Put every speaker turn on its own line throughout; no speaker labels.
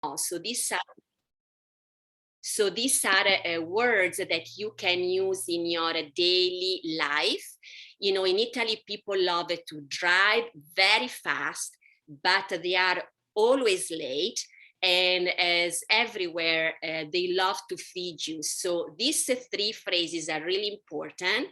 So these are words that you can use in your daily life. You know, in Italy, people love to drive very fast, but they are always late. And as everywhere, they love to feed you. So these three phrases are really important.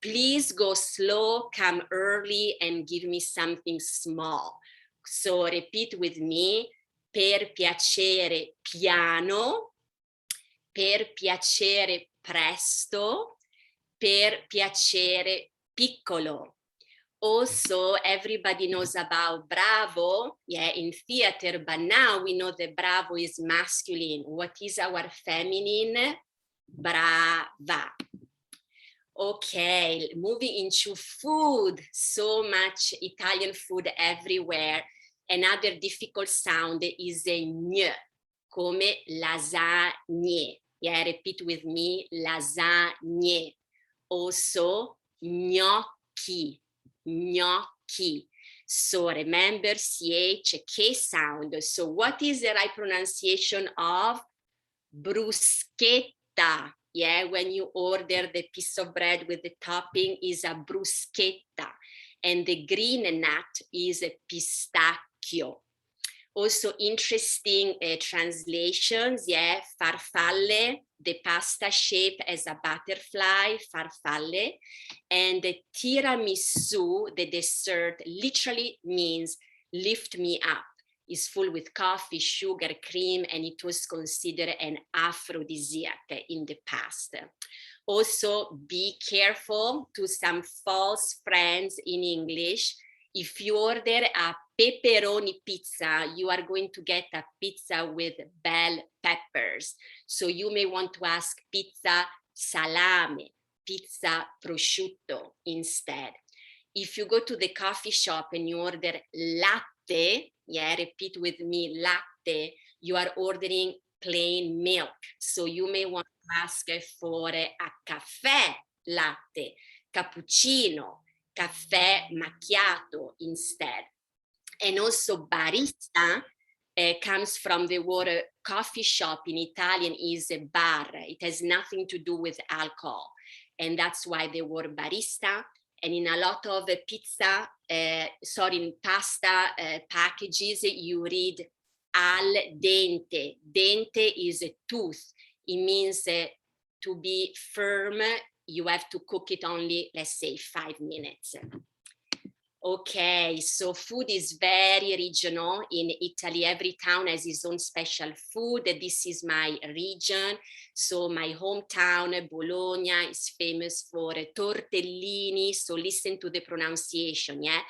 Please go slow, come early, and give me something small. So repeat with me. Per piacere, piano. Per piacere, presto. Per piacere, piccolo. Also, everybody knows about bravo, yeah, in theater, but now we know that bravo is masculine. What is our feminine? Brava. Okay, moving into food, so much Italian food everywhere. Another difficult sound is a ñ, come lasagne. Yeah, repeat with me, lasagne. Also, gnocchi, gnocchi. So remember CH, K sound. So what is the right pronunciation of bruschetta? Yeah, when you order the piece of bread with the topping is a bruschetta, and the green nut is a pistacchio. Also interesting translations, yeah, farfalle, the pasta shape as a butterfly, farfalle, and the tiramisu, the dessert, literally means lift me up. Is full with coffee, sugar, cream, and it was considered an aphrodisiac in the past. Also, be careful to some false friends in English. If you order a pepperoni pizza, you are going to get a pizza with bell peppers. So you may want to ask pizza salame, pizza prosciutto instead. If you go to the coffee shop and you order latte, yeah, repeat with me, latte, you are ordering plain milk. So you may want to ask for a caffè latte, cappuccino, caffè macchiato instead. And also barista comes from the word coffee shop in Italian is a bar. It has nothing to do with alcohol. And that's why the word barista. And in a lot of pasta packages, you read al dente. Dente is a tooth. It means to be firm, you have to cook it only, let's say, 5 minutes. Okay, so food is very regional in Italy. Every town has its own special food. This is my region. So my hometown, Bologna, is famous for tortellini. So listen to the pronunciation, yeah?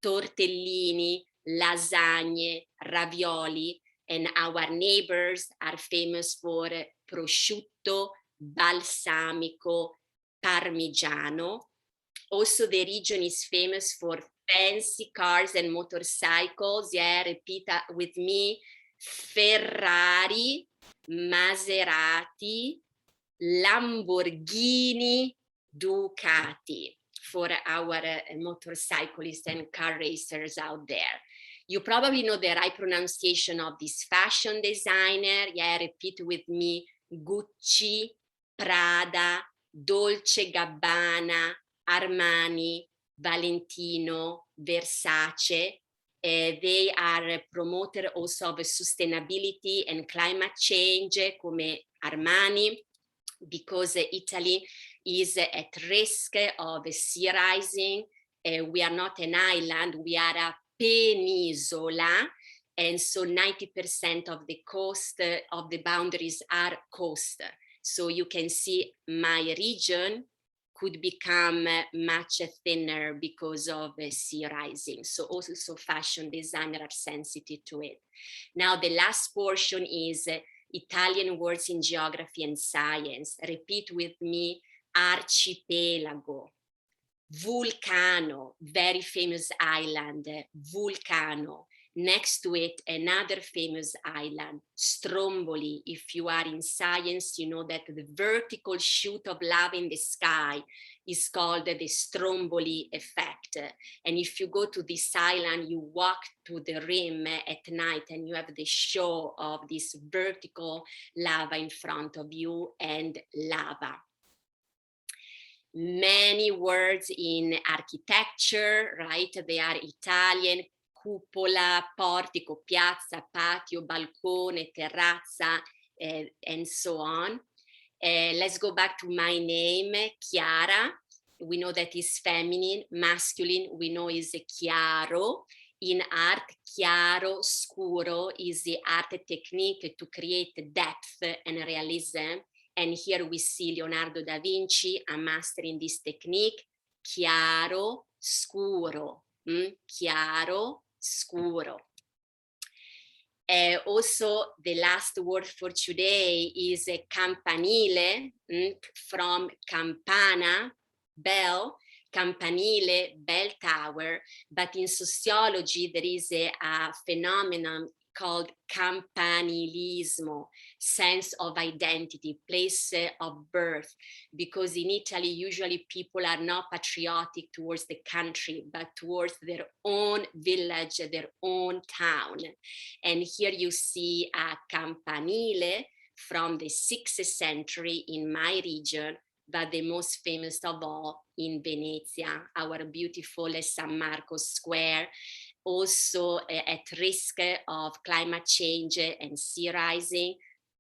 Tortellini, lasagne, ravioli. And our neighbors are famous for prosciutto, balsamico, parmigiano. Also, the region is famous for fancy cars and motorcycles. Yeah, repeat with me. Ferrari, Maserati, Lamborghini, Ducati for our motorcyclists and car racers out there. You probably know the right pronunciation of this fashion designer. Yeah, repeat with me. Gucci, Prada, Dolce Gabbana, Armani, Valentino, Versace. They are promoter also of sustainability and climate change, come Armani, because Italy is at risk of sea rising. We are not an island, we are a peninsula. And so 90% of the coast of the boundaries are coast. So you can see my region could become much thinner because of sea rising. So also fashion designers are sensitive to it. Now the last portion is Italian words in geography and science. Repeat with me, archipelago. Vulcano, very famous island, Vulcano. Next to it, another famous island, Stromboli. If you are in science, you know that the vertical shoot of lava in the sky is called the Stromboli effect. And if you go to this island, you walk to the rim at night and you have the show of this vertical lava in front of you and lava. Many words in architecture, right? They are Italian: cupola, portico, piazza, patio, balcone, terrazza, and so on. Let's go back to my name, Chiara. We know that is feminine. Masculine, we know is chiaro. In art, chiaro, scuro is the art technique to create depth and realism. And here we see Leonardo da Vinci, a master in this technique, chiaro, scuro, chiaro, scuro. Also, the last word for today is campanile, from campana, bell, campanile, bell tower. But in sociology, there is a phenomenon called campanilismo, sense of identity, place of birth, because in Italy, usually people are not patriotic towards the country, but towards their own village, their own town. And here you see a campanile from the 6th century in my region, but the most famous of all in Venezia, our beautiful San Marco Square, also at risk of climate change and sea rising.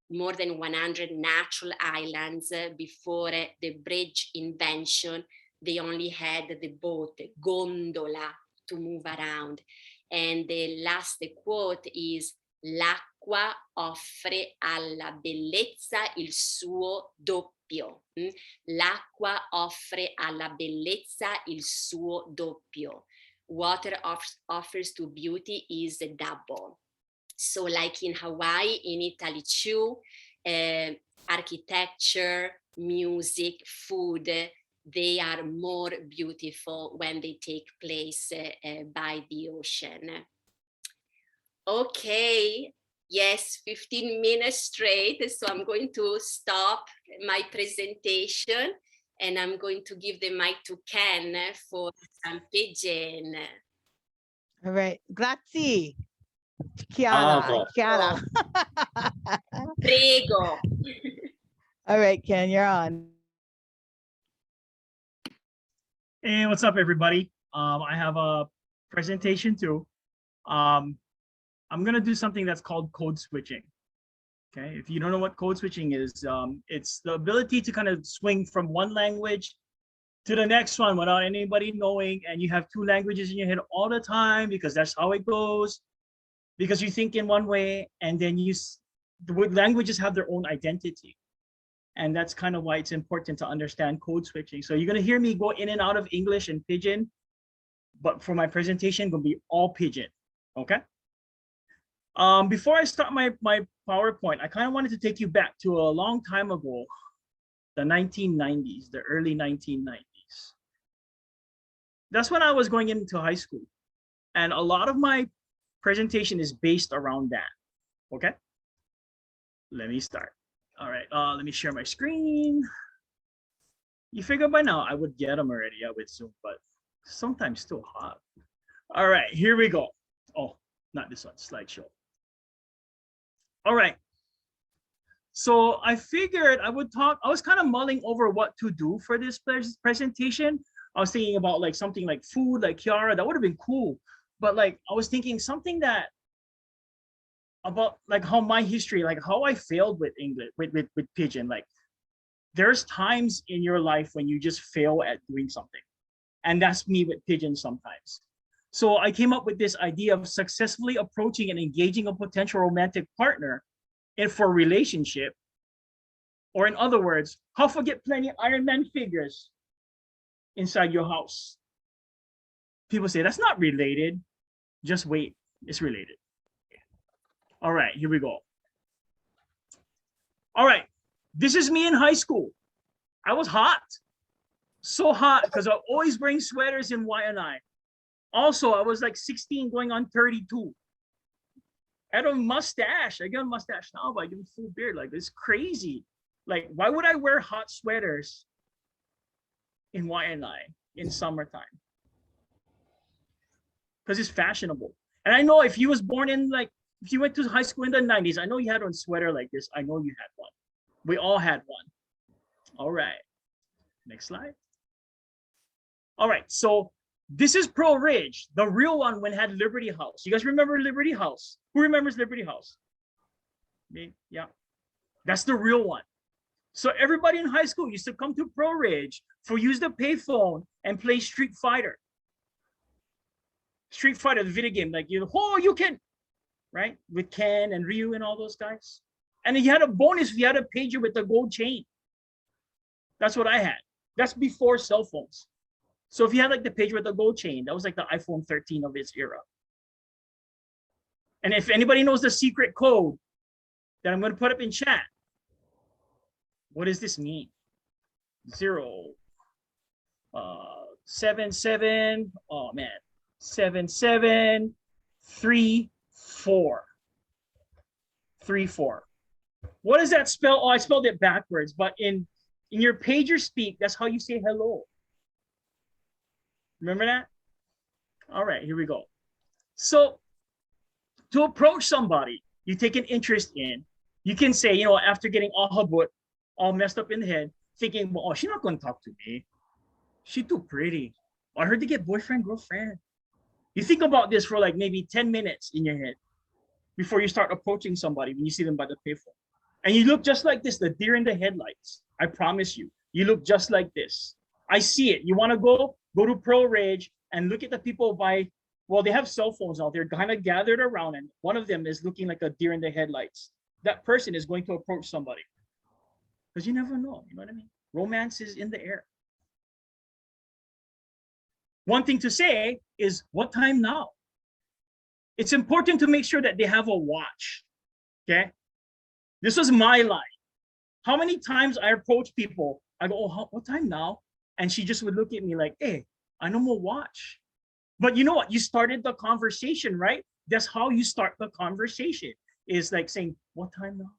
More than 100 natural islands. Before the bridge invention, they only had the boat, gondola, to move around. And the last quote is: l'acqua offre alla bellezza il suo doppio. L'acqua offre alla bellezza il suo doppio. Water offers to beauty is double. So like in Hawaii, in Italy too, architecture, music, food, they are more beautiful when they take place by the ocean. Okay, yes, 15 minutes straight. So I'm going to stop my presentation and I'm going to give the mic to Ken for some pigeon.
All right, grazie. Chiara, Chiara.
Prego.
All right, Ken, you're on.
Hey, what's up, everybody? I have a presentation too. I'm gonna do something that's called code switching. Okay, if you don't know what code switching is, it's the ability to kind of swing from one language to the next one without anybody knowing, and you have two languages in your head all the time because that's how it goes. Because you think in one way, and then the languages have their own identity. And that's kind of why it's important to understand code switching. So you're gonna hear me go in and out of English and Pidgin, but for my presentation, gonna be all Pidgin, okay? Before I start my PowerPoint, I kind of wanted to take you back to a long time ago, the 1990s, the early 1990s. That's when I was going into high school. And a lot of my presentation is based around that, okay? Let me start. All right, let me share my screen. You figure by now I would get them already with Zoom, but sometimes still hot. All right, here we go. Oh, not this one, slideshow. All right. So I figured I would talk, I was kind of mulling over what to do for this presentation. I was thinking about like something like food, like Chiara, that would have been cool. But like, I was thinking something that about like how my history, like how I failed with English, with Pidgin. Like there's times in your life when you just fail at doing something. And that's me with Pidgin sometimes. So I came up with this idea of successfully approaching and engaging a potential romantic partner and for a relationship. Or in other words, how to get plenty of Iron Man figures inside your house. People say, that's not related. Just wait, it's related. All right, here we go. All right, this is me in high school. I was hot, so hot because I always wearing sweaters in Y&I. Also, I was like 16 going on 32. I had a mustache. I got a mustache now, but I give a full beard. Like, it's crazy. Like, why would I wear hot sweaters in YNI in summertime? Because it's fashionable. And I know if you was born in like, if you went to high school in the 90s, I know you had one sweater like this. I know you had one. We all had one. All right. Next slide. All right. So this is Pro Ridge. The real one when had Liberty House. You guys remember Liberty House? Who remembers Liberty House? Me? Yeah. That's the real one. So everybody in high school used to come to Pro Ridge for use the payphone and play Street Fighter. Street Fighter, the video game, like you can, right? With Ken and Ryu and all those guys. And then you had a bonus if you had a pager with the gold chain. That's what I had. That's before cell phones. So if you had like the pager with the gold chain, that was like the iPhone 13 of its era. And if anybody knows the secret code that I'm going to put up in chat, what does this mean? 7 7. Oh man, 7 7 3 4 3 4. What does that spell? Oh, I spelled it backwards, but in your pager speak, that's how you say hello. Remember that? All right, here we go. So to approach somebody you take an interest in, you can say, after getting all messed up in the head, thinking, well, oh, she's not going to talk to me. She's too pretty. I heard they get boyfriend, girlfriend. You think about this for like maybe 10 minutes in your head before you start approaching somebody when you see them by the payphone. And you look just like this, the deer in the headlights. I promise you, you look just like this. I see it. You want to go to Pro Ridge and look at the people they have cell phones out there kind of gathered around, and one of them is looking like a deer in the headlights. That person is going to approach somebody. Because you never know, you know what I mean? Romance is in the air. One thing to say is, what time now? It's important to make sure that they have a watch, okay? This was my line. How many times I approach people, I go, oh, what time now? And she just would look at me like, hey, I know more watch. But you know what? You started the conversation, right? That's how you start the conversation, is like saying, what time now?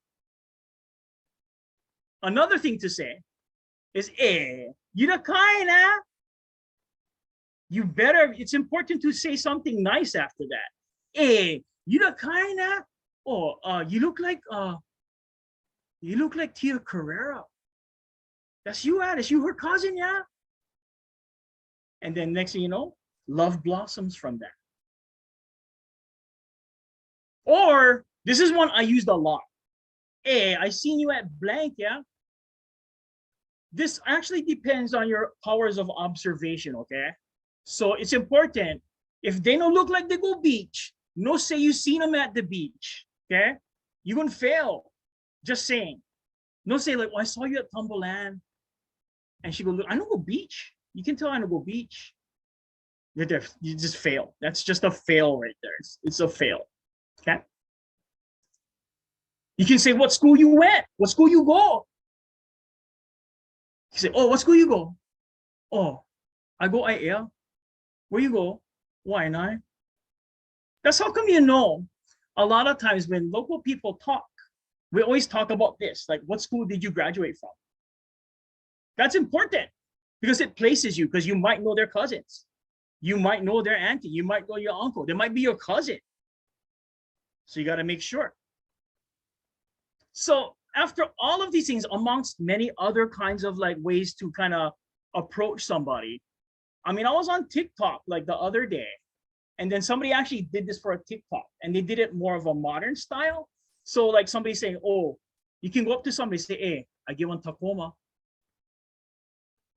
Another thing to say is, you the kind, huh? You better, it's important to say something nice after that. You the kind, huh? Oh, you look like Tia Carrera. That's you, that's you, her cousin, yeah? And then next thing you know, love blossoms from that. Or, this is one I used a lot. I seen you at blank, yeah? This actually depends on your powers of observation, okay? So it's important, if they don't look like they go beach, no say you seen them at the beach, okay? You're gonna fail. Just saying. No say like, I saw you at Tumberland. And she go, look, I don't go beach. You can tell I don't go beach. You just fail. That's just a fail right there. It's a fail, okay? You can say, what school you went? What school you go? You say, oh, what school you go? Oh, I go IEW. Where you go? Why not? That's how come a lot of times when local people talk, we always talk about this, like, what school did you graduate from? That's important because it places you, because you might know their cousins. You might know their auntie. You might know your uncle. They might be your cousin. So you got to make sure. So after all of these things, amongst many other kinds of like ways to kind of approach somebody, I mean, I was on TikTok like the other day, and then somebody actually did this for a TikTok, and they did it more of a modern style. So like somebody saying, oh, you can go up to somebody and say, hey, I give one Tacoma.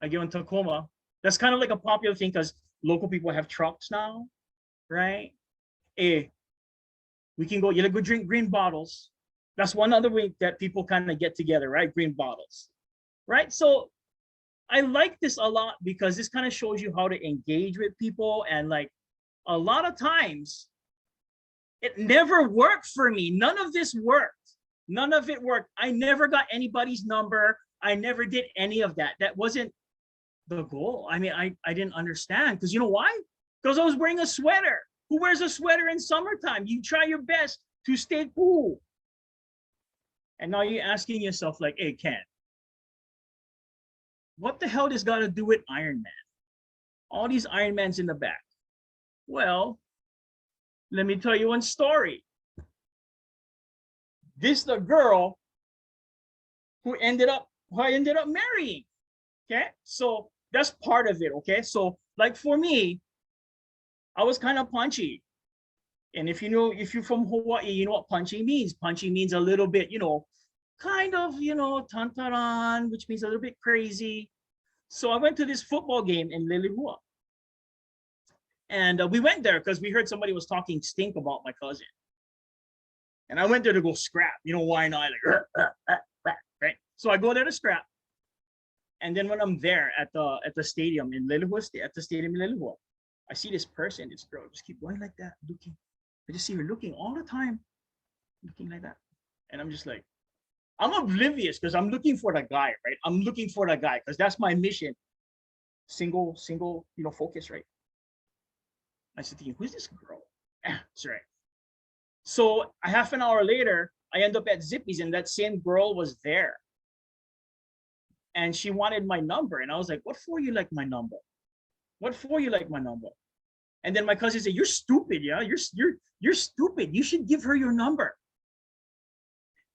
I give one Tacoma. That's kind of like a popular thing because local people have trucks now, right? Hey, we can go, you go drink green bottles. That's one other way that people kind of get together, right? Green bottles, right? So I like this a lot because this kind of shows you how to engage with people. And like a lot of times, it never worked for me. None of this worked. None of it worked. I never got anybody's number. I never did any of that. That wasn't the goal. I mean, I didn't understand, because you know why? Because I was wearing a sweater. Who wears a sweater in summertime? You try your best to stay cool. And now you're asking yourself like, hey, Ken, what the hell this got to do with Iron Man? All these Iron Mans in the back. Well, let me tell you one story. This is the girl who I ended up marrying. Okay, so that's part of it. Okay, so like for me, I was kind of punchy. And if you're from Hawaii, you know what punchy means. Punchy means a little bit, kind of, tantaran, which means a little bit crazy. So I went to this football game in Lilihua. And we went there because we heard somebody was talking stink about my cousin. And I went there to go scrap. Why not? Like, right? So I go there to scrap. And then when I'm there at the stadium in Lilihua, I see this person, this girl, just keep going like that, looking. I just see her looking all the time, looking like that. And I'm just like, I'm oblivious because I'm looking for the guy, right? I'm looking for the guy because that's my mission. Single, focus, right? I said thinking, who's this girl? That's right. So a half an hour later, I end up at Zippy's and that same girl was there. And she wanted my number. And I was like, what for you like my number? What for you like my number? And then my cousin said, you're stupid, yeah? You're stupid. You should give her your number.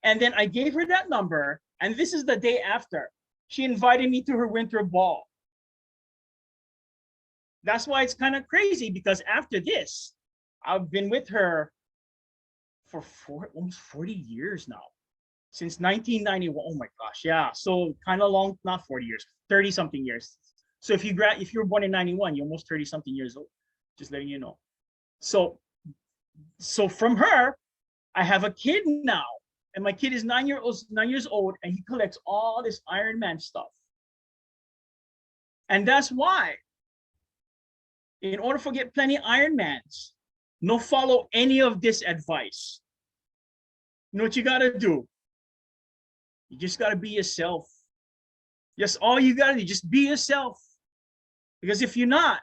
And then I gave her that number. And this is the day after. She invited me to her winter ball. That's why it's kind of crazy because after this, I've been with her for almost 40 years now. Since 1991. Oh my gosh, yeah. So kind of long, not 40 years, 30 something years. So if you were born in 91, you're almost 30 something years old. Just letting you know. So from her, I have a kid now. And my kid is 9 years old, and he collects all this Iron Man stuff. And that's why, in order to get plenty Iron Mans, no follow any of this advice. You know what you gotta do? You just gotta be yourself. Just all you gotta do, just be yourself. Because if you're not,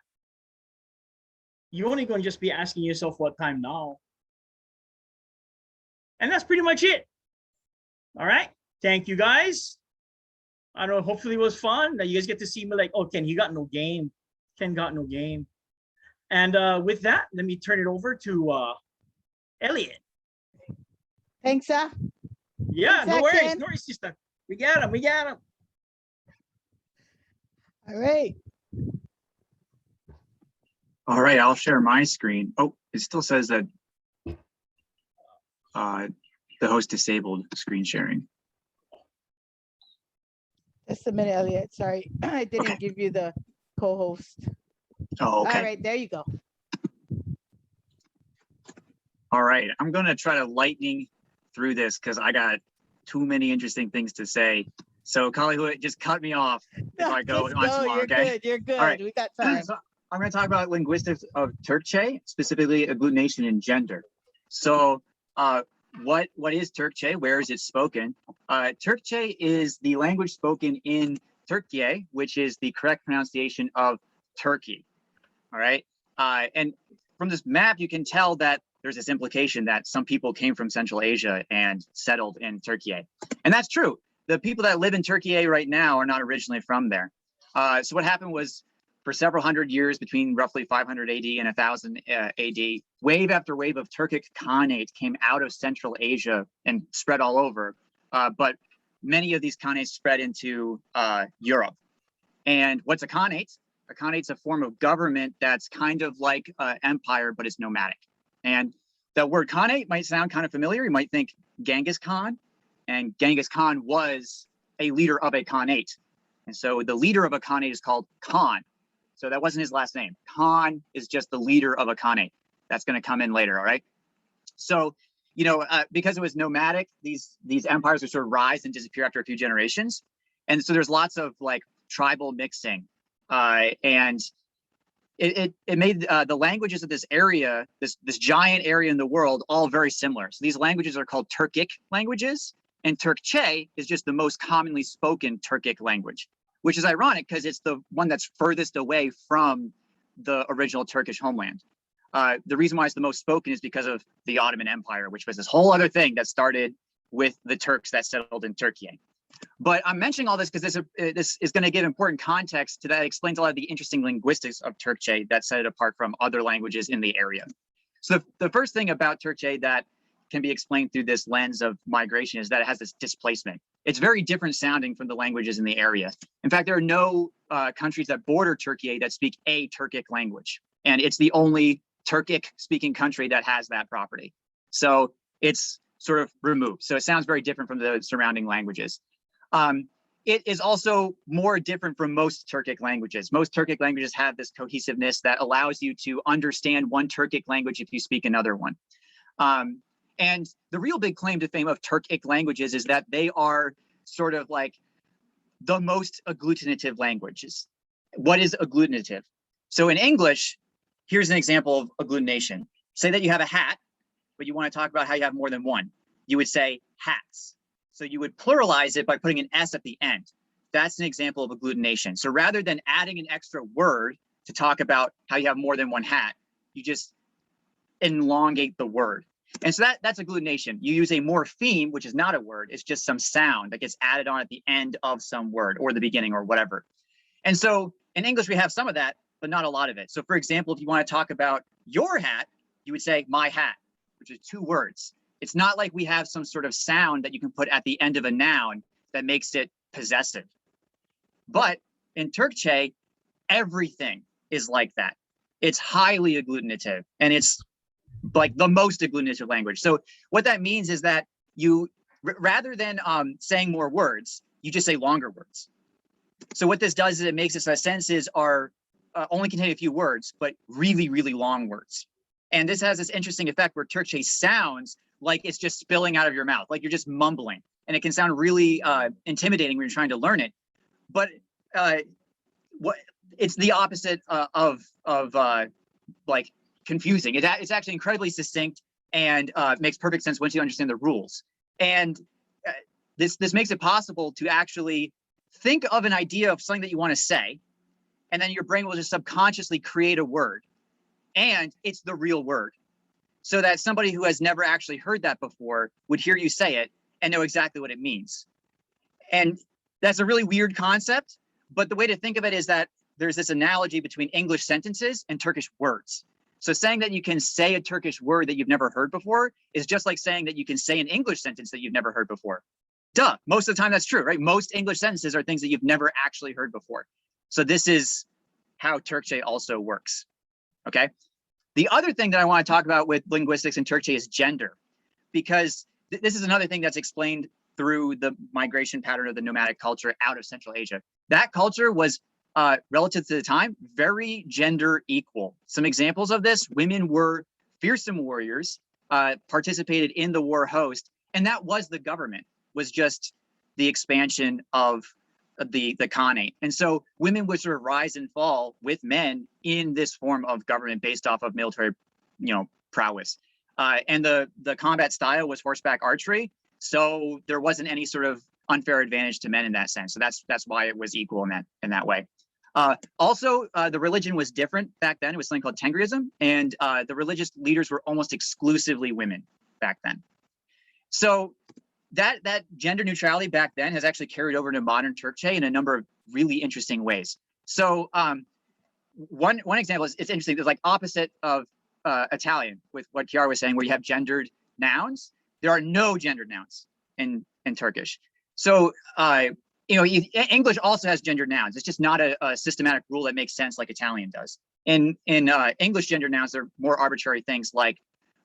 you're only gonna just be asking yourself what time now. And that's pretty much it. All right. Thank you guys. I don't know, hopefully it was fun. That you guys get to see me like, oh, Ken, you got no game. Ken got no game. And with that, let me turn it over to Elliot.
Thanks, sir.
Yeah,
Thanks,
no worries.
Ken.
No worries, sister. We got him.
All right.
All right, I'll share my screen. Oh, it still says that the host disabled screen sharing.
Just a minute, Elliot. Sorry, I didn't give you the co-host.
Oh, okay.
All right, there you go.
All right, I'm gonna try to lightning through this because I got too many interesting things to say. So Kalihu, just cut me off if I go on too long,
You're
okay?
good. You're good.
All right.
We got time.
So I'm going to talk about linguistics of Turkchay, specifically agglutination and gender. So what is Turkchay? Where is it spoken? Turkchay is the language spoken in Turkey, which is the correct pronunciation of Turkey. All right. And from this map, you can tell that there's this implication that some people came from Central Asia and settled in Turkey. And that's true. The people that live in Turkey right now are not originally from there. So what happened was, for several hundred years, between roughly 500 AD and 1000 AD, wave after wave of Turkic Khanate came out of Central Asia and spread all over. But many of these Khanates spread into Europe. And what's a Khanate? A Khanate's a form of government that's kind of like empire, but it's nomadic. And the word Khanate might sound kind of familiar. You might think Genghis Khan. And Genghis Khan was a leader of a Khanate. And so the leader of a Khanate is called Khan. So that wasn't his last name. Khan is just the leader of a Khanate. That's going to come in later, all right? So, because it was nomadic, these empires would sort of rise and disappear after a few generations. And so there's lots of like tribal mixing. And it made the languages of this area, this giant area in the world, all very similar. So these languages are called Turkic languages. And Turkchay is just the most commonly spoken Turkic language, which is ironic because it's the one that's furthest away from the original Turkish homeland. The reason why it's the most spoken is because of the Ottoman Empire, which was this whole other thing that started with the Turks that settled in Turkey. But I'm mentioning all this because this is going to give important context to that. It explains a lot of the interesting linguistics of Turkcey that set it apart from other languages in the area. So the first thing about Turkcey that can be explained through this lens of migration is that it has this displacement. It's very different sounding from the languages in the area. In fact, there are no countries that border Turkey that speak a Turkic language. And it's the only Turkic speaking country that has that property. So it's sort of removed. So it sounds very different from the surrounding languages. It is also more different from most Turkic languages. Most Turkic languages have this cohesiveness that allows you to understand one Turkic language if you speak another one. And the real big claim to fame of Turkic languages is that they are sort of like the most agglutinative languages. What is agglutinative? So in English, here's an example of agglutination. Say that you have a hat, but you want to talk about how you have more than one. You would say hats. So you would pluralize it by putting an S at the end. That's an example of agglutination. So rather than adding an extra word to talk about how you have more than one hat, you just elongate the word. And so that's agglutination. You use a morpheme, which is not a word. It's just some sound that gets added on at the end of some word or the beginning or whatever. And so in English, we have some of that, but not a lot of it. So for example, if you want to talk about your hat, you would say my hat, which is two words. It's not like we have some sort of sound that you can put at the end of a noun that makes it possessive. But in Turkcey, everything is like that. It's highly agglutinative, and it's like the most agglutinative language. So what that means is that you, rather than saying more words, you just say longer words. So what this does is it makes it so that sentences are only contain a few words, but really, really long words. And this has this interesting effect where Turkcey sounds like it's just spilling out of your mouth, like you're just mumbling. And it can sound really intimidating when you're trying to learn it. But it's the opposite of like confusing. It's actually incredibly succinct and makes perfect sense once you understand the rules. And this makes it possible to actually think of an idea of something that you want to say, and then your brain will just subconsciously create a word, and it's the real word. So that somebody who has never actually heard that before would hear you say it and know exactly what it means. And that's a really weird concept, but the way to think of it is that there's this analogy between English sentences and Turkish words. So saying that you can say a Turkish word that you've never heard before is just like saying that you can say an English sentence that you've never heard before. Duh, most of the time that's true, right? Most English sentences are things that you've never actually heard before. So this is how Turkcey also works, okay? The other thing that I want to talk about with linguistics and Turkcey is gender, because this is another thing that's explained through the migration pattern of the nomadic culture out of Central Asia. That culture was, relative to the time, very gender equal. Some examples of this: women were fearsome warriors, participated in the war host, and that was the government, was just the expansion of the Khanate. And so women would sort of rise and fall with men in this form of government based off of military, prowess. And the combat style was horseback archery. So there wasn't any sort of unfair advantage to men in that sense. So that's why it was equal in that way. Also, the religion was different back then. It was something called Tengrism, and the religious leaders were almost exclusively women back then. So that gender neutrality back then has actually carried over into modern Turkcey in a number of really interesting ways. So one example is, it's interesting, it's like opposite of Italian with what Kiara was saying, where you have gendered nouns. There are no gendered nouns in Turkish. So English also has gendered nouns. It's just not a systematic rule that makes sense like Italian does. In English, gendered nouns, they're more arbitrary things like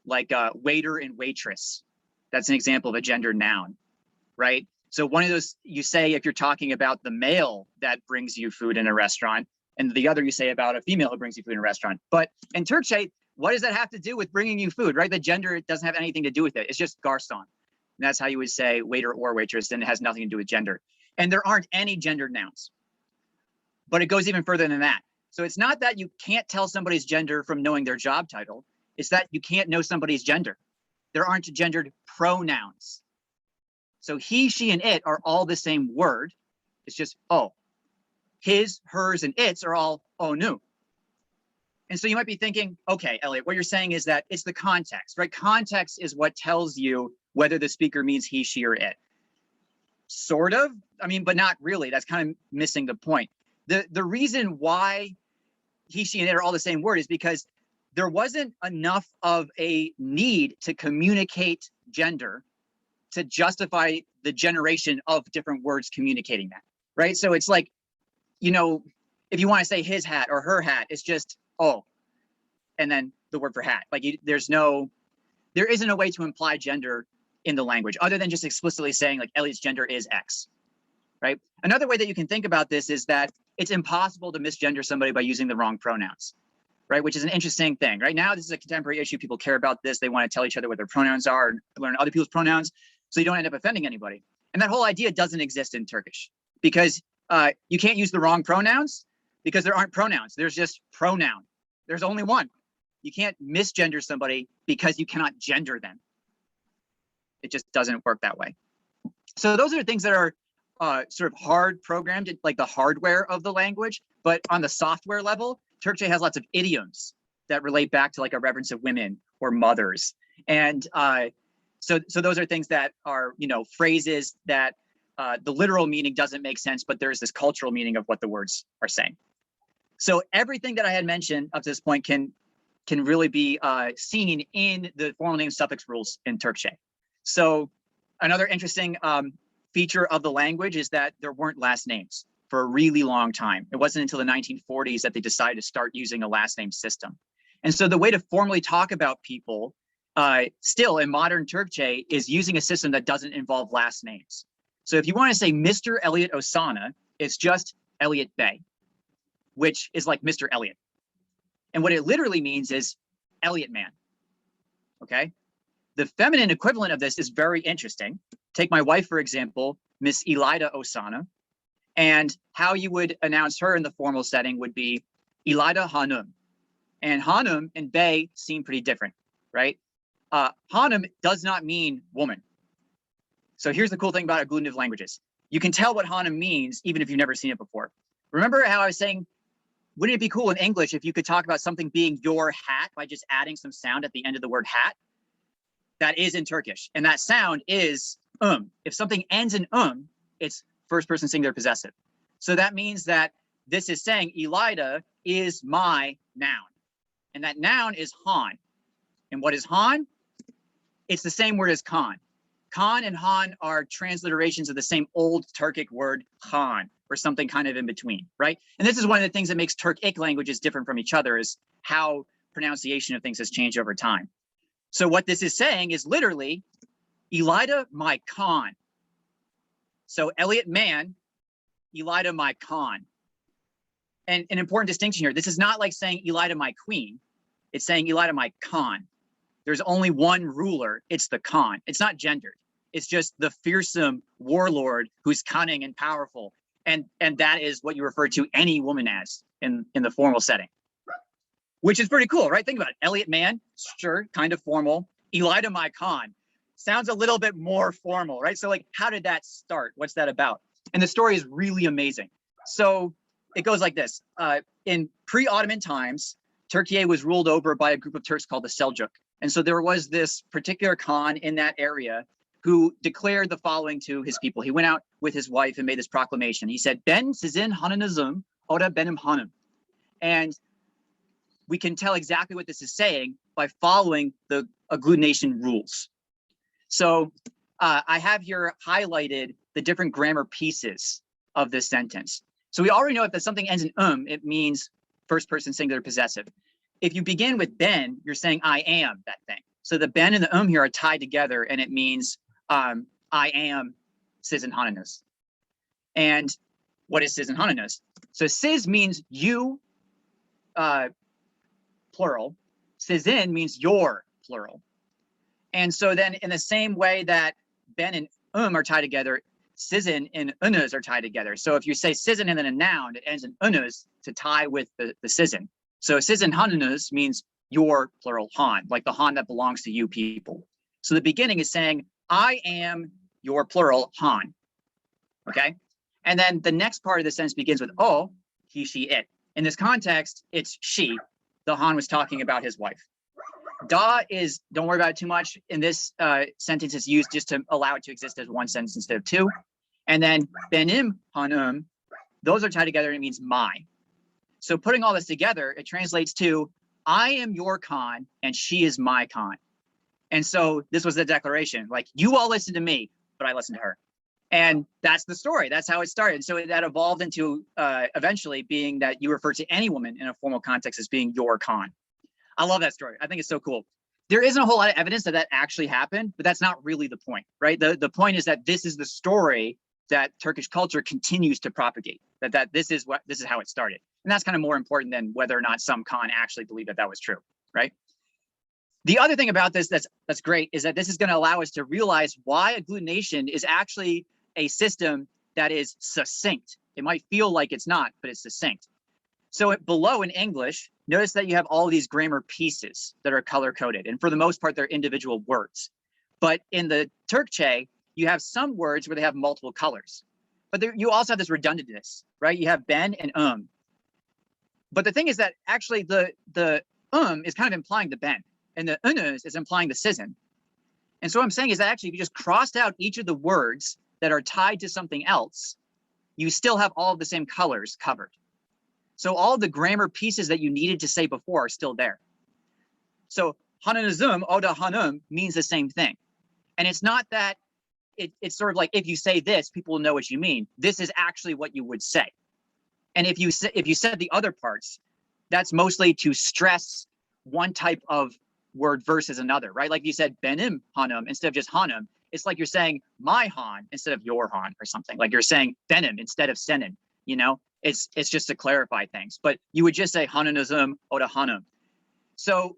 waiter and waitress. That's an example of a gendered noun, right? So one of those you say if you're talking about the male that brings you food in a restaurant, and the other you say about a female who brings you food in a restaurant. But in Turkcey, what does that have to do with bringing you food, right? The gender doesn't have anything to do with it. It's just garçon. And that's how you would say waiter or waitress, and it has nothing to do with gender. And there aren't any gendered nouns. But it goes even further than that. So it's not that you can't tell somebody's gender from knowing their job title. It's that you can't know somebody's gender. There aren't gendered pronouns. So he, she, and it are all the same word. It's just oh. His, hers, and its are all onu. And so you might be thinking, okay, Elliot, what you're saying is that it's the context, right? Context is what tells you whether the speaker means he, she, or it. Sort of, I mean, but not really. That's kind of missing the point. The reason why he, she, and it are all the same word is because there wasn't enough of a need to communicate gender to justify the generation of different words communicating that, right? So it's like, you know, if you want to say his hat or her hat, it's just, oh, and then the word for hat. Like there isn't a way to imply gender in the language other than just explicitly saying like Elliot's gender is X, right? Another way that you can think about this is that it's impossible to misgender somebody by using the wrong pronouns, right? Which is an interesting thing. Right now, this is a contemporary issue. People care about this. They want to tell each other what their pronouns are and learn other people's pronouns so you don't end up offending anybody. And that whole idea doesn't exist in Turkish because you can't use the wrong pronouns because there aren't pronouns. There's just pronoun. There's only one. You can't misgender somebody because you cannot gender them. It just doesn't work that way. So those are things that are sort of hard programmed, like the hardware of the language. But on the software level, Turkcell has lots of idioms that relate back to like a reverence of women or mothers. And so those are things that are, you know, phrases that the literal meaning doesn't make sense, but there's this cultural meaning of what the words are saying. So everything that I had mentioned up to this point can really be seen in the formal name suffix rules in Turkcell. So another interesting feature of the language is that there weren't last names for a really long time. It wasn't until the 1940s that they decided to start using a last name system. And so the way to formally talk about people still in modern Turkcell is using a system that doesn't involve last names. So if you want to say Mr. Elliot Osana, it's just Elliot Bey, which is like Mr. Elliot. And what it literally means is Elliot man, okay? The feminine equivalent of this is very interesting. Take my wife, for example, Miss Elida Osana, and how you would announce her in the formal setting would be Elida Hanım. And Hanım and Bey seem pretty different, right? Hanım does not mean woman. So here's the cool thing about agglutinative languages. You can tell what Hanım means even if you've never seen it before. Remember how I was saying, wouldn't it be cool in English if you could talk about something being your hat by just adding some sound at the end of the word hat? That is in Turkish, and that sound is If something ends in it's first person singular possessive. So that means that this is saying Elida is my noun, and that noun is Han. And what is Han? It's the same word as Khan. Khan and Han are transliterations of the same old Turkic word Khan, or something kind of in between, right? And this is one of the things that makes Turkic languages different from each other, is how pronunciation of things has changed over time. So what this is saying is literally, Elida my Khan. So Elliot man, Elida my Khan. And an important distinction here, this is not like saying Elida my queen. It's saying Elida my Khan. There's only one ruler, it's the Khan. It's not gendered. It's just the fearsome warlord who's cunning and powerful. And that is what you refer to any woman as in the formal setting. Which is pretty cool, right? Think about it. Elliot man, sure, kind of formal. Elida my Khan sounds a little bit more formal, right? So like, how did that start? What's that about? And the story is really amazing. So it goes like this. In pre-Ottoman times, Turkey was ruled over by a group of Turks called the Seljuk. And so there was this particular Khan in that area who declared the following to his people. He went out with his wife and made this proclamation. He said, Ben sizin hanınızım, ora benim hanım. And we can tell exactly what this is saying by following the agglutination rules. So I have here highlighted the different grammar pieces of this sentence. So we already know if something ends in it means first person singular possessive. If you begin with ben, you're saying I am that thing. So the ben and the here are tied together, and it means I am sizin hanınız. And what is sizin hanınız? So siz means you, plural. Sizin means your, plural. And so then in the same way that ben and are tied together, sizin and unuz are tied together. So if you say sizin and then a noun, it ends in unuz to tie with the sizin. So sizin hanınız means your, plural, han, like the han that belongs to you people. So the beginning is saying, I am your, plural, han. Okay? And then the next part of the sentence begins with oh, he, she, it. In this context, it's she, the Han was talking about his wife. Da is, don't worry about it too much. In this sentence, it's used just to allow it to exist as one sentence instead of two. And then benim hanum, those are tied together and it means my. So putting all this together, it translates to, I am your Khan and she is my Khan. And so this was the declaration, like, you all listen to me, but I listen to her. And that's the story. That's how it started. So that evolved into eventually being that you refer to any woman in a formal context as being your Khan. I love that story. I think it's so cool. There isn't a whole lot of evidence that that actually happened, but that's not really the point, right? The point is that this is the story that Turkish culture continues to propagate, that this is how it started. And that's kind of more important than whether or not some Khan actually believed that that was true, right? The other thing about this that's great is that this is going to allow us to realize why agglutination is actually a system that is succinct. It might feel like it's not, but it's succinct. So below in English, notice that you have all these grammar pieces that are color coded. And for the most part, they're individual words. But in the Turkce, you have some words where they have multiple colors. But you also have this redundantness, right? You have ben and But the thing is that actually the is kind of implying the ben, and the is implying the sizn. And so what I'm saying is that actually if you just crossed out each of the words that are tied to something else, you still have all of the same colors covered. So all the grammar pieces that you needed to say before are still there. So hananazum, oda hanum means the same thing. And it's not that it's sort of like, if you say this, people will know what you mean. This is actually what you would say. And if you said the other parts, that's mostly to stress one type of word versus another, right? Like you said, benim hanum instead of just hanum. It's like you're saying my Han instead of your Han or something. Like you're saying benim instead of senin, you know? It's just to clarify things. But you would just say hananazum oda hanum. So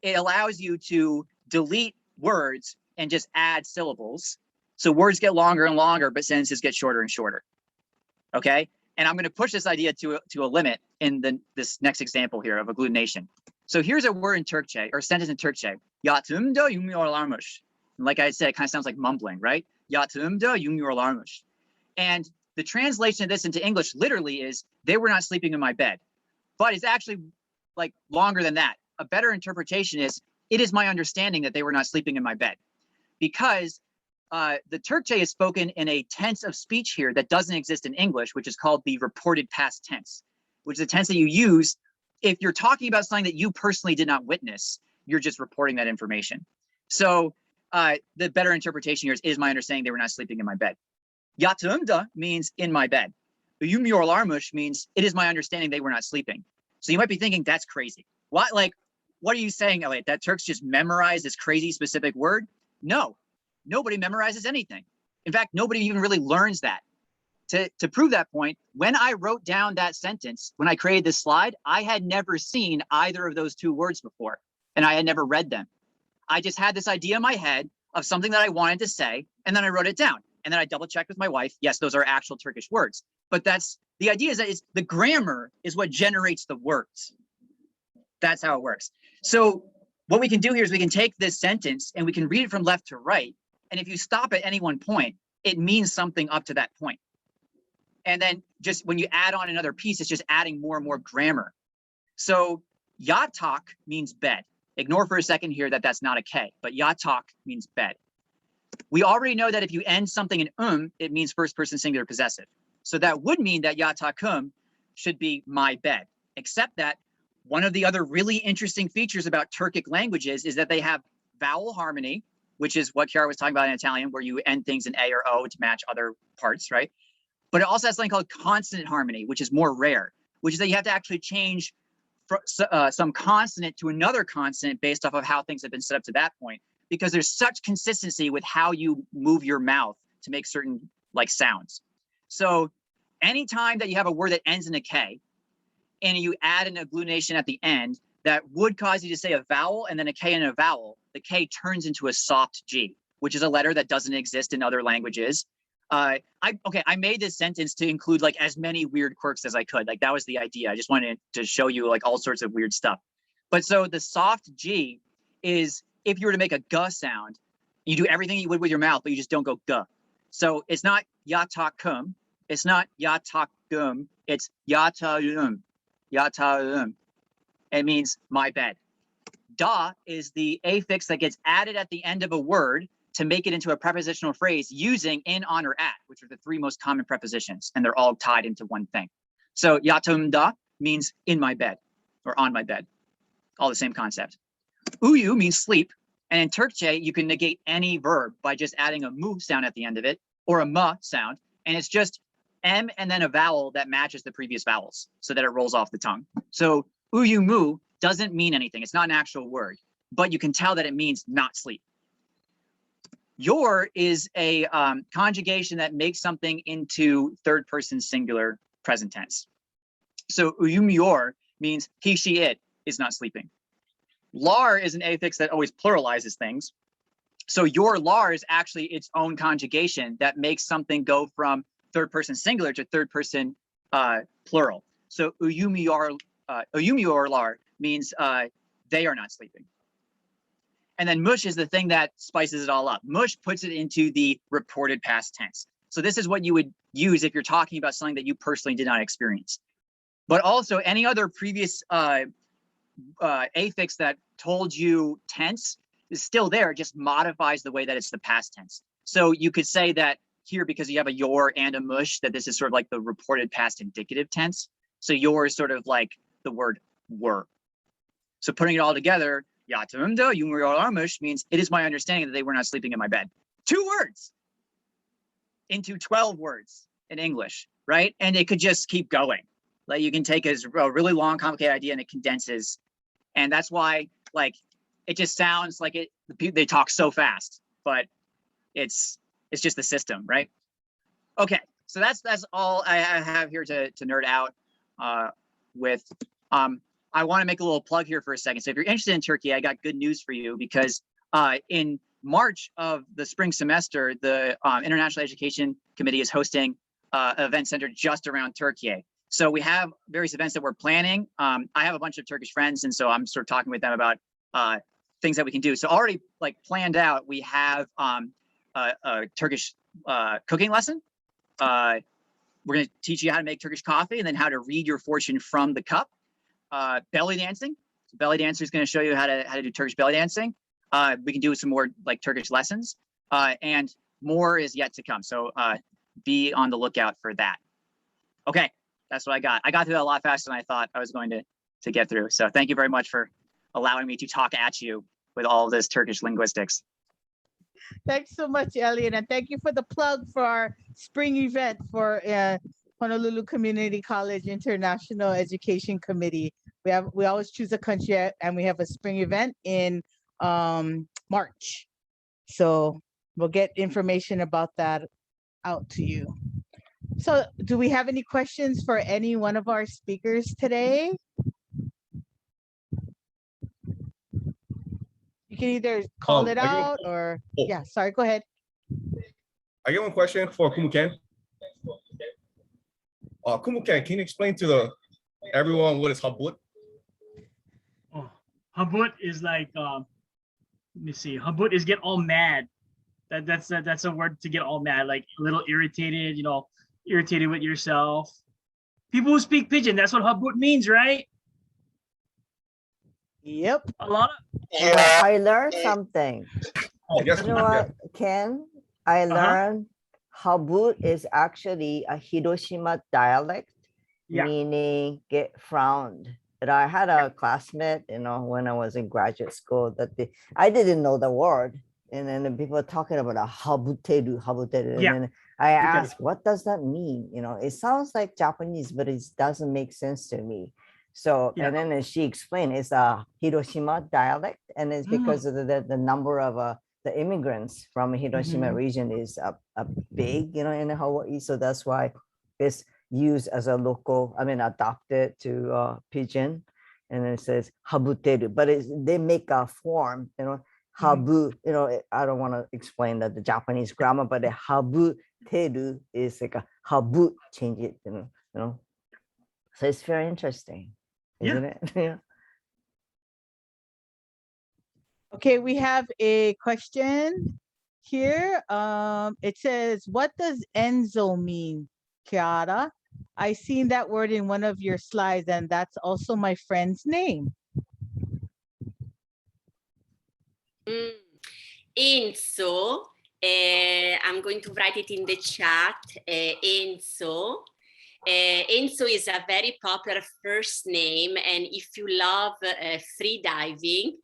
it allows you to delete words and just add syllables. So words get longer and longer, but sentences get shorter and shorter. Okay? And I'm going to push this idea to a limit in this next example here of agglutination. So here's a word in Turkce, or a sentence in Turkce. Yatımda yumuyorlarmış. Like I said, it kind of sounds like mumbling, right? Yatımda yumuyorlarmış. And the translation of this into English literally is, they were not sleeping in my bed. But it's actually like longer than that. A better interpretation is, it is my understanding that they were not sleeping in my bed. Because the Turkce is spoken in a tense of speech here that doesn't exist in English, which is called the reported past tense, which is a tense that you use if you're talking about something that you personally did not witness. You're just reporting that information. So the better interpretation here is my understanding they were not sleeping in my bed. Yatağımda means in my bed. Uyumuyorlarmış means it is my understanding they were not sleeping. So you might be thinking, that's crazy. What are you saying, Elliot? That Turks just memorize this crazy specific word? No, nobody memorizes anything. In fact, nobody even really learns that. To prove that point, when I wrote down that sentence, when I created this slide, I had never seen either of those two words before, and I had never read them. I just had this idea in my head of something that I wanted to say, and then I wrote it down. And then I double checked with my wife. Yes, those are actual Turkish words. But that's the idea, is that the grammar is what generates the words. That's how it works. So what we can do here is we can take this sentence and we can read it from left to right. And if you stop at any one point, it means something up to that point. And then just when you add on another piece, it's just adding more and more grammar. So yatak means bed. Ignore for a second here that that's not a K, but yatak means bed. We already know that if you end something in it means first person singular possessive. So that would mean that yatakum should be my bed, except that one of the other really interesting features about Turkic languages is that they have vowel harmony, which is what Chiara was talking about in Italian, where you end things in A or O to match other parts, right? But it also has something called consonant harmony, which is more rare, which is that you have to actually change some consonant to another consonant based off of how things have been set up to that point, because there's such consistency with how you move your mouth to make certain like sounds. So anytime that you have a word that ends in a K and you add an agglutination at the end that would cause you to say a vowel and then a K and a vowel, the K turns into a soft G, which is a letter that doesn't exist in other languages. I made this sentence to include like as many weird quirks as I could. Like that was the idea. I just wanted to show you like all sorts of weird stuff. But so the soft G is, if you were to make a G sound, you do everything you would with your mouth, but you just don't go G. So it's not yatakum, it's not yatakum, it's yataum, yataum. It means my bed. Da is the affix that gets added at the end of a word to make it into a prepositional phrase using in, on, or at, which are the three most common prepositions, and they're all tied into one thing. So yatum da means in my bed or on my bed, all the same concept. Uyu means sleep, and in Turkce, you can negate any verb by just adding a mu sound at the end of it or a ma sound, and it's just M and then a vowel that matches the previous vowels so that it rolls off the tongue. So uyu mu doesn't mean anything. It's not an actual word, but you can tell that it means not sleep. Your is a conjugation that makes something into third person singular present tense. So uyumior means he, she, it is not sleeping. Lar is an affix that always pluralizes things. So your lar is actually its own conjugation that makes something go from third person singular to third person plural. So uyumior lar means they are not sleeping. And then mush is the thing that spices it all up. Mush puts it into the reported past tense. So this is what you would use if you're talking about something that you personally did not experience. But also any other previous affix that told you tense is still there, just modifies the way that it's the past tense. So you could say that here, because you have a your and a mush, that this is sort of like the reported past indicative tense. So your is sort of like the word were. So putting it all together, yatumdo yumurmush means it is my understanding that they were not sleeping in my bed. 2 words into 12 words in English, right? And it could just keep going. Like you can take a really long, complicated idea and it condenses. And that's why, like, it just sounds like they talk so fast, but it's just the system, right? Okay, so that's all I have here to nerd out with. I want to make a little plug here for a second. So if you're interested in Turkey, I got good news for you, because in March of the spring semester, the International Education Committee is hosting an event centered just around Turkey. So we have various events that we're planning. I have a bunch of Turkish friends, and so I'm sort of talking with them about things that we can do. So already like planned out, we have a Turkish cooking lesson. We're going to teach you how to make Turkish coffee and then how to read your fortune from the cup. Belly dancing. So belly dancer is going to show you how to do Turkish belly dancing. We can do some more like Turkish lessons, and more is yet to come. So be on the lookout for that. Okay, that's what I got. I got through that a lot faster than I thought I was going to get through. So thank you very much for allowing me to talk at you with all of this Turkish linguistics.
Thanks so much, Elliot, and thank you for the plug for our spring event for Honolulu Community College International Education Committee. We always choose a country, and we have a spring event in March. So we'll get information about that out to you. So do we have any questions for any one of our speakers today? You can either call it out or, yeah, sorry, go ahead.
I get one question for Kumuken. Kumuken, can you explain to everyone what is habut?
Oh, habut is like, let me see. Habut is get all mad. That's a word to get all mad, like a little irritated, irritated with yourself. People who speak pidgin, that's what habut means, right?
Yep.
A lot of.
Yeah, I learned something.
Oh, yes,
You know what, Ken? I learned habut is actually a Hiroshima dialect, meaning get frowned. And I had a classmate, when I was in graduate school, I didn't know the word. And then the people were talking about a habuteru. And then I asked, what does that mean? It sounds like Japanese, but it doesn't make sense to me. So, and then she explained it's a Hiroshima dialect, and it's because of the number of the immigrants from Hiroshima region is big, in Hawaii. So that's why it's used as a local, adopted to pidgin, and it says habuteru, but they make a form, habu, I don't want to explain the Japanese grammar, but the habuteru is like a habut, change it, So it's very interesting, isn't it? Yeah.
Okay, we have a question here. It says, what does Enzo mean, Chiara? I seen that word in one of your slides, and that's also my friend's name.
Enzo, I'm going to write it in the chat. Enzo. Enzo is a very popular first name, and if you love free diving,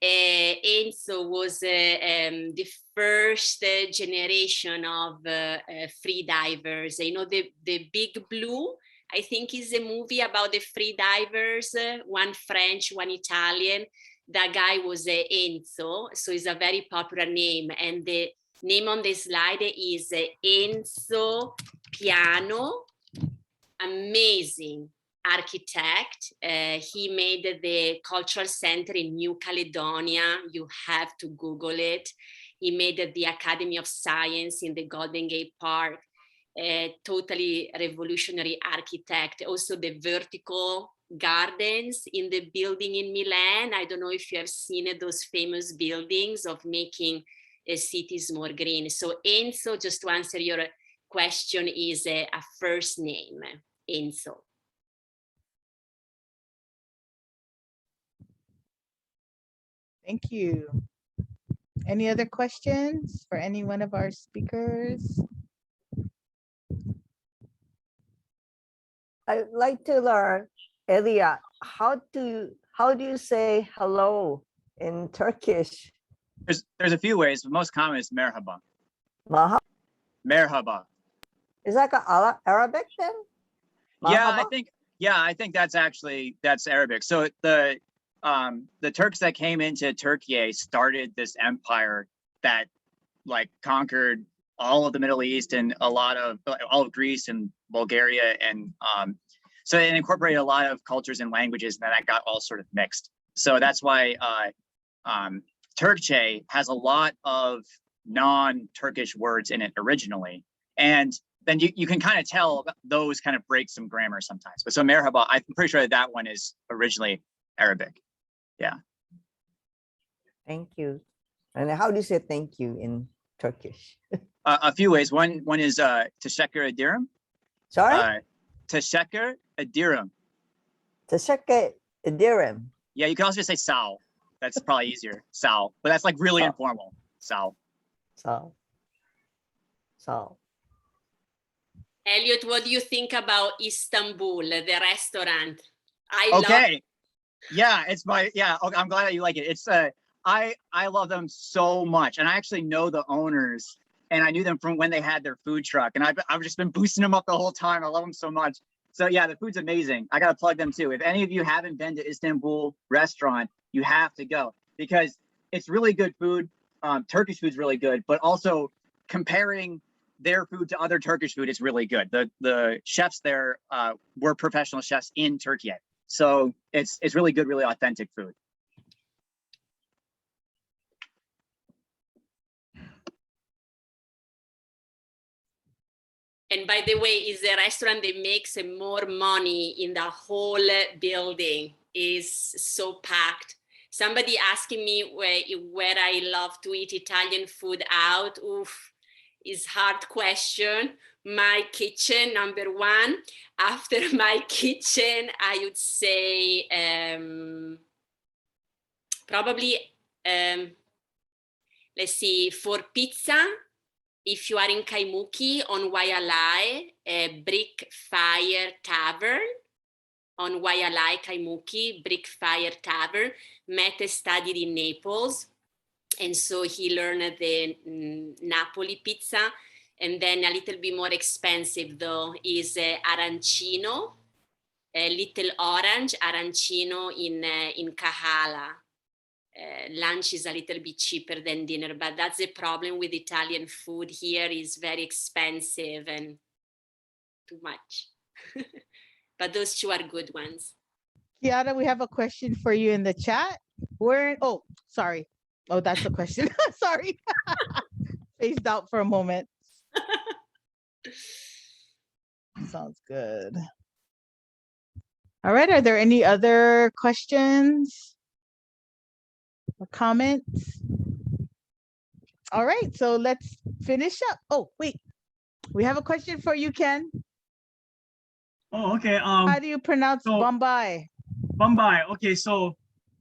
Enzo was the first generation of free divers. You know, the Big Blue, I think, is a movie about the free divers, one French, one Italian. That guy was Enzo, so it's a very popular name. And the name on the slide is Enzo Piano. Amazing architect. He made the cultural center in New Caledonia. You have to Google it. He made the Academy of Science in the Golden Gate Park. Totally revolutionary architect. Also the vertical gardens in the building in Milan. I don't know if you have seen those famous buildings of making cities more green. So Enzo, just to answer your question, is a first name, Enzo.
Thank you. Any other questions for any one of our speakers?
I'd like to learn, Elia, how do you say hello in Turkish?
There's a few ways, but most common is merhaba.
Maha?
Merhaba.
Is that Arabic then?
Yeah, I think that's Arabic. So the Turks that came into Turkey started this empire that like conquered all of the Middle East and all of Greece and Bulgaria, and so it incorporated a lot of cultures and languages, and then that got all sort of mixed. So that's why Turkcey has a lot of non-Turkish words in it originally, and then you can kind of tell those kind of break some grammar sometimes. But so merhaba, I'm pretty sure that one is originally Arabic. Yeah.
Thank you. And how do you say thank you in Turkish?
A few ways. One is teşekkür ederim.
Sorry?
Teşekkür ederim.
Teşekkür ederim.
Yeah, you can also just say sağ. That's probably easier. Sağ. But that's like really informal. Sağ.
So.
Elliot, what do you think about Istanbul, the restaurant?
Okay. Yeah, okay, I'm glad that you like it. It's I love them so much, and I actually know the owners, and I knew them from when they had their food truck, and I've just been boosting them up the whole time. I love them so much. So yeah, the food's amazing. I gotta plug them too. If any of you haven't been to Istanbul restaurant, you have to go because it's really good food. Turkish food's really good, but also comparing their food to other Turkish food is really good. The chefs there were professional chefs in Turkey. So it's really good, really authentic food.
And by the way, is the restaurant that makes more money in the whole building. Is so packed. Somebody asking me where I love to eat Italian food out. Oof, is hard question. My kitchen, number one. After my kitchen, I would say probably, let's see, for pizza, if you are in Kaimuki on Waialae, Brick Fire Tavern, on Waialae, Kaimuki, Brick Fire Tavern. Mete studied in Naples, and so he learned the Napoli pizza. And then a little bit more expensive though is arancino, Little Orange, arancino in Kahala. Lunch is a little bit cheaper than dinner, but that's the problem with Italian food here, is very expensive and too much. But those two are good ones.
Kiara, we have a question for you in the chat. Oh, sorry. Oh, that's a question. Sorry. Phased out for a moment. Sounds good. All right. Are there any other questions or comments? All right. So let's finish up. Oh, wait. We have a question for you, Ken.
Oh, okay.
How do you pronounce
so-
Bombay?
Bombay. Okay, so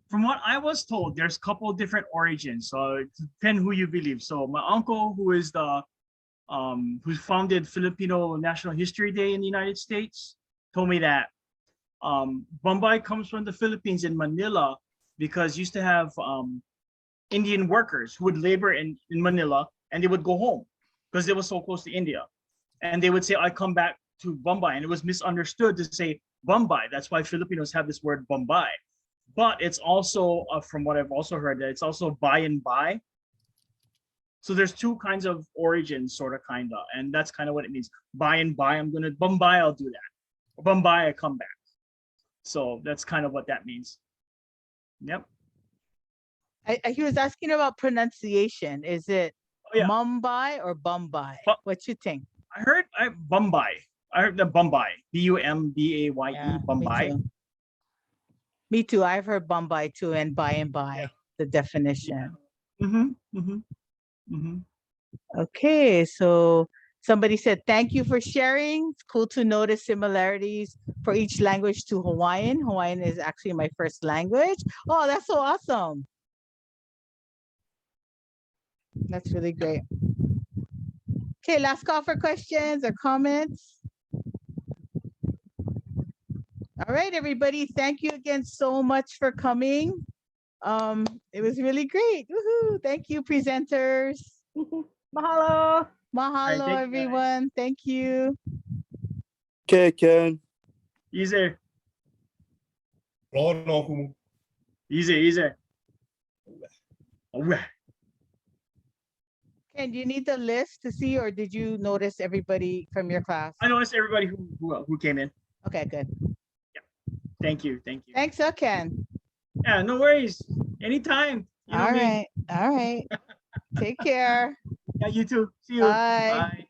from what I was told, there's a couple different origins. So it depends who you believe. So my uncle, who is the who founded Filipino National History Day in the United States, told me that Bombay comes from the Philippines in Manila because used to have Indian workers who would labor in Manila and they would go home because they were so close to India. And they would say, I come back to Bombay. And it was misunderstood to say Bombay. That's why Filipinos have this word Bombay. But it's also, from what I've also heard, that it's also by and by. So there's two kinds of origins, sort of, kind of. And that's kind of what it means. By and by, I'm going to, Bombay, I'll do that. Bombay, I come back. So that's kind of what that means. Yep.
He was asking about pronunciation. Is it Mumbai or Bombay? What you think?
I heard Bombay. I heard the Bombay. Bumbaye.
Yeah,
Bombay.
Me too. I've heard Bombay too, and by, the definition. Okay, so somebody said, thank you for sharing. It's cool to notice similarities for each language to Hawaiian. Hawaiian is actually my first language. Oh, that's so awesome. That's really great. Okay, last call for questions or comments. All right, everybody. Thank you again so much for coming. It was really great. Woohoo. Thank you, presenters.
Mahalo.
Mahalo,
thank you,
everyone. Thank you.
Okay, Ken.
Easy.
Rono.
Easy. All right.
And do you need the list to see, or did you notice everybody from your class?
I noticed everybody who came in.
Okay, good.
Thank you.
Thanks, Ken.
Yeah, no worries. Anytime. You know
All
me.
right. All right. Take care.
Yeah, you too. See you.
Bye.
Bye.